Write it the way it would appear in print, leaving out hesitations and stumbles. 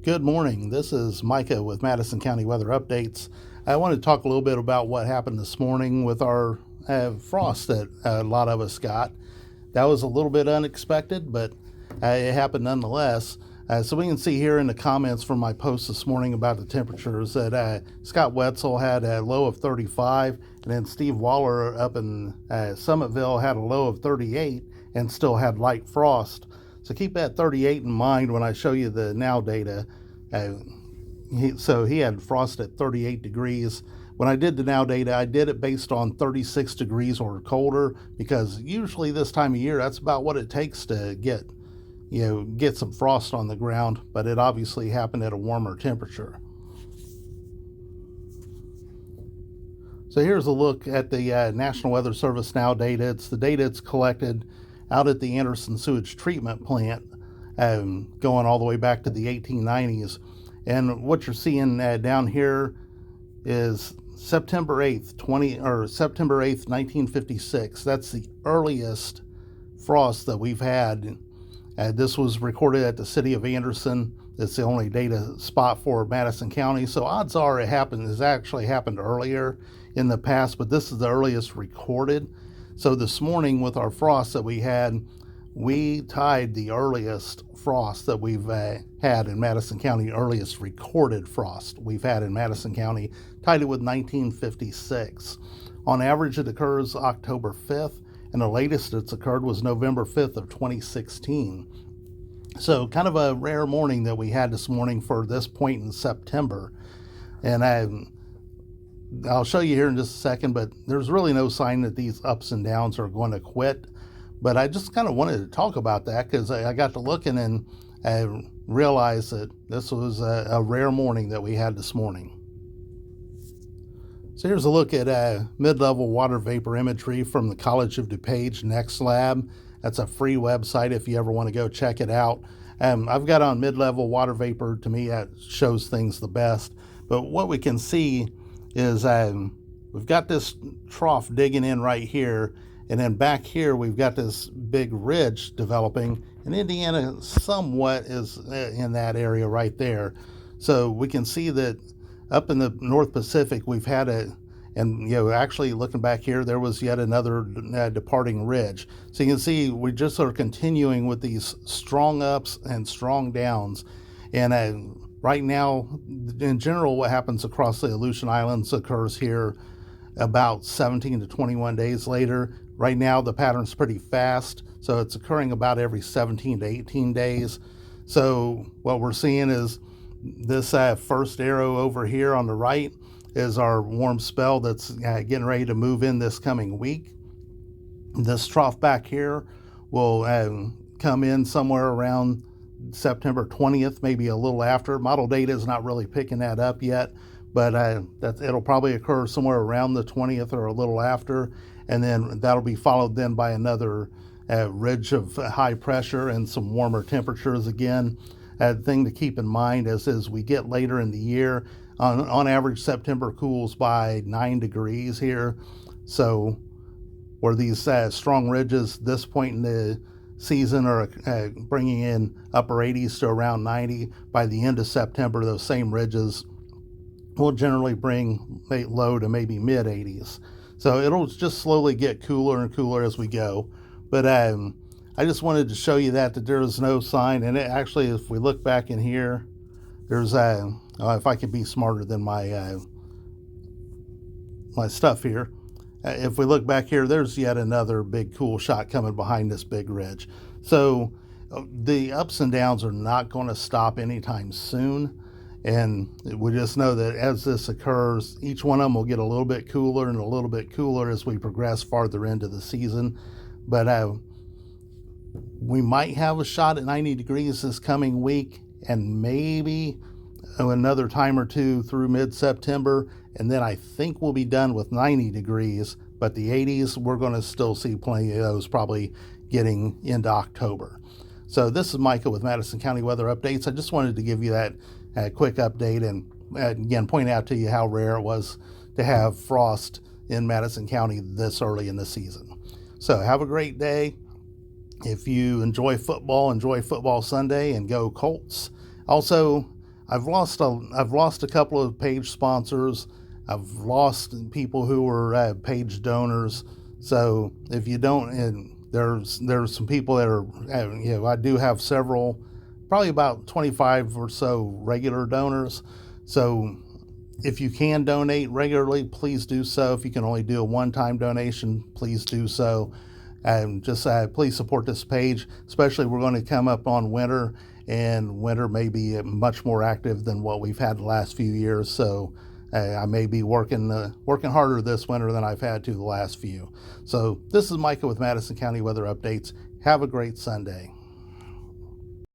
Good morning. This is Micah with Madison County Weather Updates. I want to talk a little bit about what happened this morning with our frost that a lot of us got. That was a little bit unexpected, but it happened nonetheless. So we can see here in the comments from my post this morning about the temperatures that Scott Wetzel had a low of 35, and then Steve Waller up in Summitville had a low of 38 and still had light frost. So keep that 38 in mind when I show you the now data. So he had frost at 38 degrees. When I did the now data, I did it based on 36 degrees or colder, because usually this time of year, that's about what it takes to get some frost on the ground, but it obviously happened at a warmer temperature. So here's a look at the National Weather Service now data. It's the data it's collected out at the Anderson Sewage Treatment Plant, going all the way back to the 1890s. And what you're seeing down here is September 8th, 1956. That's the earliest frost that we've had. This was recorded at the city of Anderson. It's the only data spot for Madison County. So odds are it has actually happened earlier in the past, but this is the earliest recorded. So this morning with our frost that we had, we tied the earliest frost that we've had in Madison County, earliest recorded frost we've had in Madison County, tied it with 1956. On average, it occurs October 5th, and the latest it's occurred was November 5th of 2016. So kind of a rare morning that we had this morning for this point in September. And I'll show you here in just a second, but there's really no sign that these ups and downs are going to quit. But I just kind of wanted to talk about that because I got to looking and I realized that this was a rare morning that we had this morning. So here's a look at mid-level water vapor imagery from the College of DuPage Next Lab. That's a free website if you ever want to go check it out. I've got on mid-level water vapor. To me, that shows things the best. But what we can see is we've got this trough digging in right here, and then back here we've got this big ridge developing, and Indiana somewhat is in that area right there. So we can see that up in the North Pacific we've had and actually looking back here, there was yet another departing ridge. So you can see we just are continuing with these strong ups and strong downs. And right now, in general, what happens across the Aleutian Islands occurs here about 17 to 21 days later. Right now, the pattern's pretty fast, so it's occurring about every 17 to 18 days. So what we're seeing is this first arrow over here on the right is our warm spell that's getting ready to move in this coming week. This trough back here will come in somewhere around September 20th, maybe a little after. Model data is not really picking that up yet, but it'll probably occur somewhere around the 20th or a little after, and then that'll be followed then by another ridge of high pressure and some warmer temperatures again. Thing to keep in mind is as we get later in the year, on average September cools by 9 degrees here. So where these strong ridges this point in the season are bringing in upper 80s to around 90, by the end of September those same ridges will generally bring low to maybe mid 80s. So it'll just slowly get cooler and cooler as we go. But I just wanted to show you that there is no sign. And it actually, if we look back in here, there's if I could be smarter than my stuff here. If we look back here, there's yet another big cool shot coming behind this big ridge. So the ups and downs are not going to stop anytime soon. And we just know that as this occurs, each one of them will get a little bit cooler and a little bit cooler as we progress farther into the season. But we might have a shot at 90 degrees this coming week, and maybe another time or two through mid-September, and then I think we'll be done with 90 degrees, but the 80s, we're going to still see plenty of those probably getting into October. So this is Micah with Madison County Weather Updates. I just wanted to give you that quick update and again point out to you how rare it was to have frost in Madison County this early in the season. So have a great day. If you enjoy football Sunday, and go Colts. Also, I've lost a couple of page sponsors. I've lost people who were page donors. So if you don't, and there's some people that are, I do have several, probably about 25 or so regular donors. So if you can donate regularly, please do so. If you can only do a one-time donation, please do so. And just please support this page, especially we're going to come up on winter, and winter may be much more active than what we've had the last few years. So I may be working harder this winter than I've had to the last few. So this is Micah with Madison County Weather Updates. Have a great Sunday.